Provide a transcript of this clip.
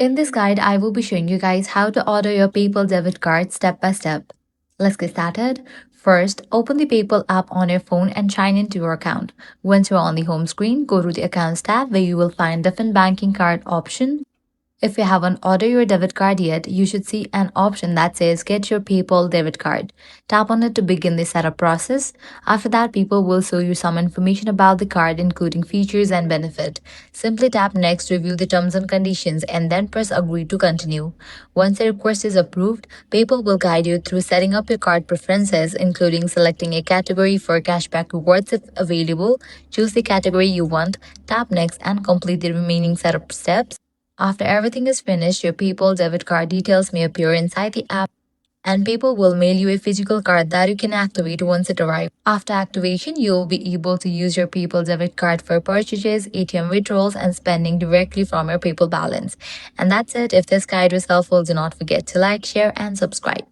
In this guide, I will be showing you guys how to order your PayPal debit card step by step. Let's get started. First, open the PayPal app on your phone and sign into your account. Once you're on the home screen, go to the Accounts tab where you will find different banking card option. If you haven't ordered your debit card yet, you should see an option that says Get your PayPal debit card. Tap on it to begin the setup process. After that, people will show you some information about the card, including features and benefit. Simply tap Next, review the terms and conditions, and then press Agree to continue. Once the request is approved, PayPal will guide you through setting up your card preferences, including selecting a category for cashback rewards if available. Choose the category you want, tap Next, and complete the remaining setup steps. After everything is finished, your PayPal debit card details may appear inside the app, and PayPal will mail you a physical card that you can activate once it arrives. After activation, you will be able to use your PayPal debit card for purchases, ATM withdrawals, and spending directly from your PayPal balance. And that's it. If this guide was helpful, do not forget to like, share, and subscribe.